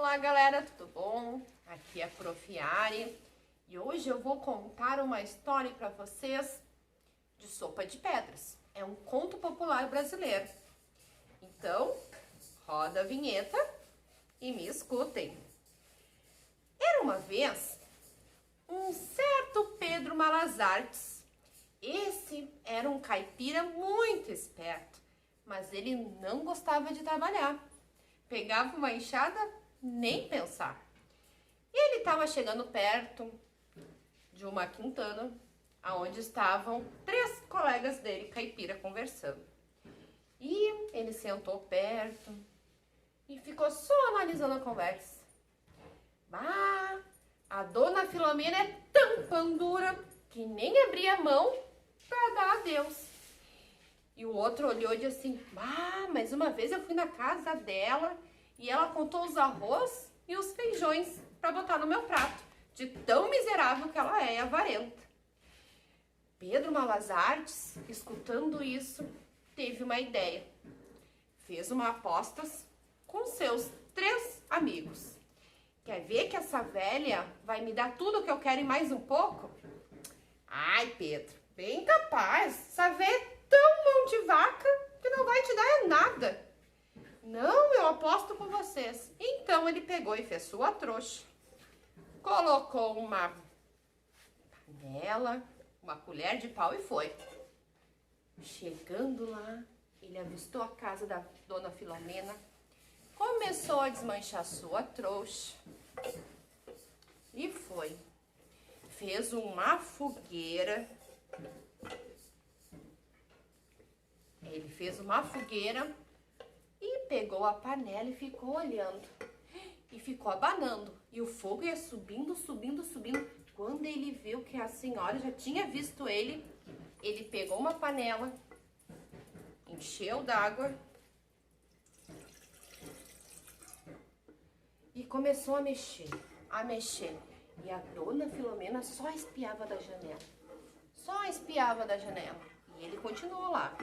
Olá galera, tudo bom? Aqui é a Prof. Ari e hoje eu vou contar uma história para vocês de sopa de pedras. É um conto popular brasileiro. Então, roda a vinheta e me escutem. Era uma vez um certo Pedro Malas Artes. Esse era um caipira muito esperto, mas ele não gostava de trabalhar. Pegava uma enxada, nem pensar. E ele estava chegando perto de uma quintana, onde estavam 3 colegas dele, caipira, conversando. E ele sentou perto e ficou só analisando a conversa. Bah, a dona Filomena é tão pandura que nem abria a mão para dar adeus. E o outro olhou e disse assim, mas uma vez eu fui na casa dela e ela contou os arroz e os feijões para botar no meu prato, de tão miserável que ela é avarenta. Pedro Malas Artes, escutando isso, teve uma ideia. Fez uma apostas com seus 3 amigos. Quer ver que essa velha vai me dar tudo o que eu quero e mais um pouco? Ai, Pedro, bem capaz, essa velha é tão mão de vaca que não vai te dar nada. Não, eu aposto com vocês. Então ele pegou e fez sua trouxa. Colocou uma panela, uma colher de pau e foi. Chegando lá, ele avistou a casa da dona Filomena, começou a desmanchar sua trouxa e foi. Fez uma fogueira. Ele fez uma fogueira e pegou a panela e ficou olhando. E ficou abanando. E o fogo ia subindo, subindo, subindo. Quando ele viu que a senhora já tinha visto ele, ele pegou uma panela, encheu d'água e começou a mexer, a mexer. E a dona Filomena só espiava da janela. Só espiava da janela. E ele continuou lá.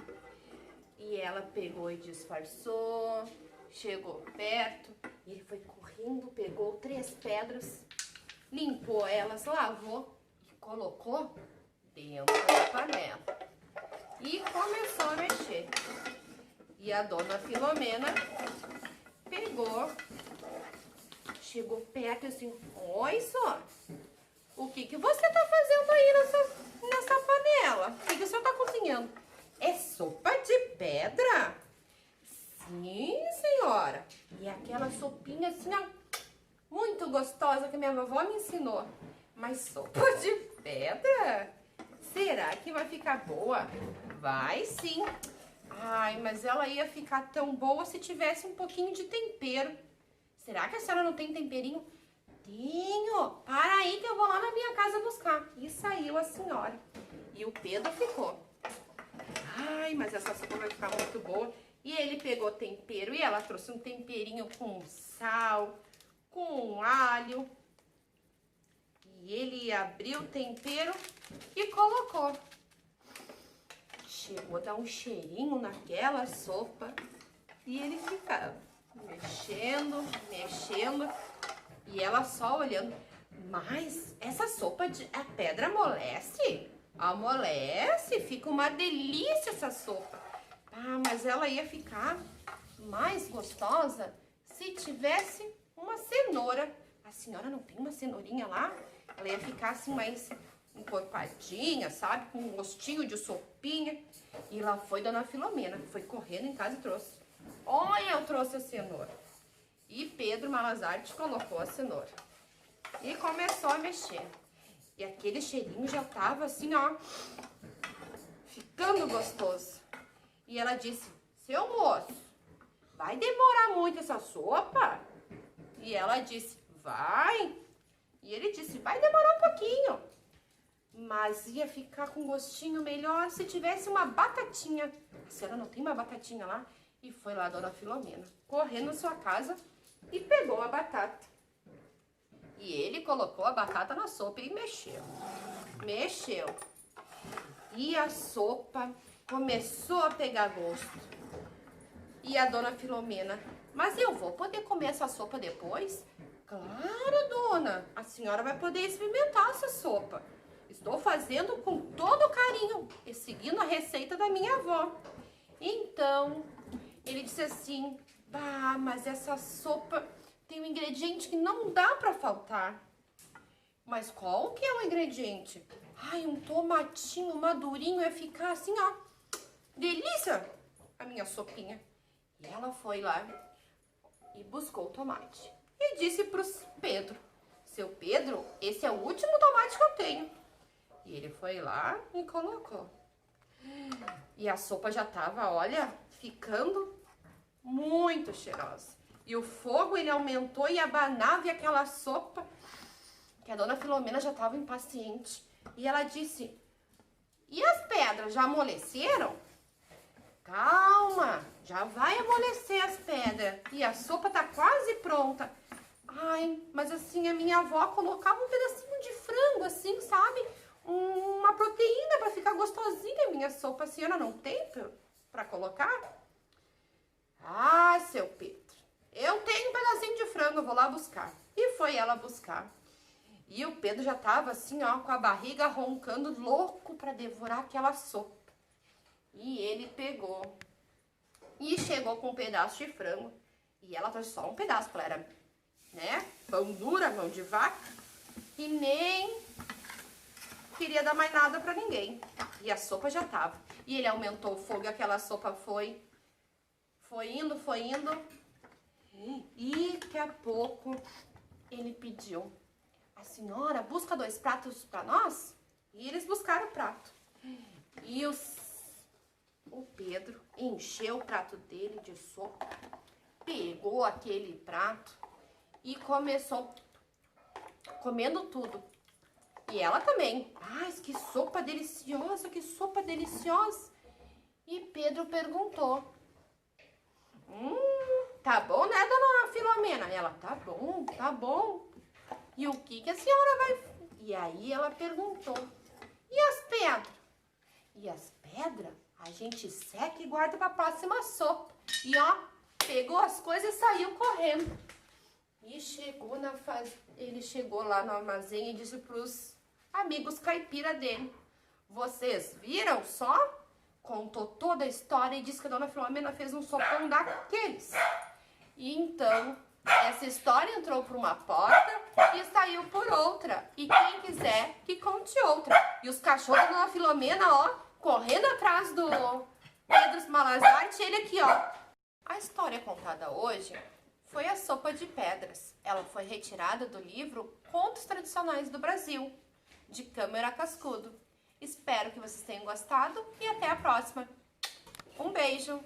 E ela pegou e disfarçou, chegou perto, e ele foi correndo, pegou 3 pedras, limpou elas, lavou e colocou dentro da panela. E começou a mexer. E a dona Filomena pegou, chegou perto e assim, oi, senhora, o que você tá fazendo aí nessa panela? O que o senhor tá cozinhando? É sopa de pedra? Sim, senhora. E aquela sopinha assim, ó, muito gostosa que minha vovó me ensinou. Mas sopa de pedra? Será que vai ficar boa? Vai sim. Ai, mas ela ia ficar tão boa se tivesse um pouquinho de tempero. Será que a senhora não tem temperinho? Tenho. Para aí que eu vou lá na minha casa buscar. E saiu a senhora. E o Pedro ficou. Ai, mas essa sopa vai ficar muito boa. E ele pegou tempero e ela trouxe um temperinho com sal, com alho. E ele abriu o tempero e colocou. Chegou a dar um cheirinho naquela sopa. E ele ficava mexendo, mexendo. E ela só olhando. Mas essa sopa de pedra amolece? Amolece, fica uma delícia essa sopa. Mas ela ia ficar mais gostosa se tivesse uma cenoura. A senhora não tem uma cenourinha lá? Ela ia ficar assim mais encorpadinha, sabe? Com um gostinho de sopinha. E lá foi dona Filomena, foi correndo em casa e trouxe. Olha, eu trouxe a cenoura. E Pedro Malas Artes colocou a cenoura. E começou a mexer. E aquele cheirinho já tava assim, ó, ficando gostoso. E ela disse, seu moço, vai demorar muito essa sopa? E ela disse, vai. E ele disse, vai demorar um pouquinho. Mas ia ficar com gostinho melhor se tivesse uma batatinha. A senhora não tem uma batatinha lá? E foi lá a dona Filomena, correndo na sua casa e pegou a batata. E ele colocou a batata na sopa e mexeu. Mexeu. E a sopa começou a pegar gosto. E a dona Filomena, mas eu vou poder comer essa essa sopa depois? Claro, dona, a senhora vai poder experimentar essa sopa. Estou fazendo com todo carinho e seguindo a receita da minha avó. Então, ele disse assim, bah, mas essa sopa tem um ingrediente que não dá para faltar. Mas qual que é o ingrediente? Ai, um tomatinho madurinho ia ficar assim, ó, delícia, a minha sopinha. E ela foi lá e buscou o tomate. E disse pro Pedro, seu Pedro, esse é o último tomate que eu tenho. E ele foi lá e colocou. E a sopa já tava, olha, ficando muito cheirosa. E o fogo, ele aumentou e abanava, e aquela sopa, que a dona Filomena já tava impaciente. E ela disse, e as pedras já amoleceram? Calma, já vai amolecer as pedras. E a sopa tá quase pronta. Ai, mas assim, a minha avó colocava um pedacinho de frango, assim, sabe? Uma proteína pra ficar gostosinha a minha sopa. A senhora não tem pra colocar? Ah, seu Pedro, eu tenho um pedacinho de frango, eu vou lá buscar. E foi ela buscar. E o Pedro já tava assim, ó, com a barriga roncando, louco pra devorar aquela sopa. E ele pegou e chegou com um pedaço de frango. E ela trouxe só um pedaço, porque ela era, né, pão dura, mão de vaca. E nem queria dar mais nada pra ninguém. E a sopa já tava. E ele aumentou o fogo e aquela sopa foi indo, foi indo. E daqui a pouco ele pediu, a senhora busca 2 pratos pra nós? E eles buscaram o prato. E o Pedro encheu o prato dele de sopa, pegou aquele prato e começou comendo tudo. E ela também. Ai, que sopa deliciosa, que sopa deliciosa. E Pedro perguntou, tá bom, né, dona Filomena? Ela, tá bom, tá bom. E o que a senhora vai... E aí ela perguntou, e as pedras? E as pedras a gente seca e guarda pra próxima sopa. E ó, pegou as coisas e saiu correndo. E chegou ele chegou lá no armazém e disse pros amigos caipira dele, vocês viram só? Contou toda a história e disse que a dona Filomena fez um sopão daqueles. E então, essa história entrou por uma porta e saiu por outra. E quem quiser que conte outra. E os cachorros da dona Filomena, ó, correndo atrás do Pedro Malazarte, ele aqui, ó. A história contada hoje foi a sopa de pedras. Ela foi retirada do livro Contos Tradicionais do Brasil, de Câmara Cascudo. Espero que vocês tenham gostado e até a próxima. Um beijo!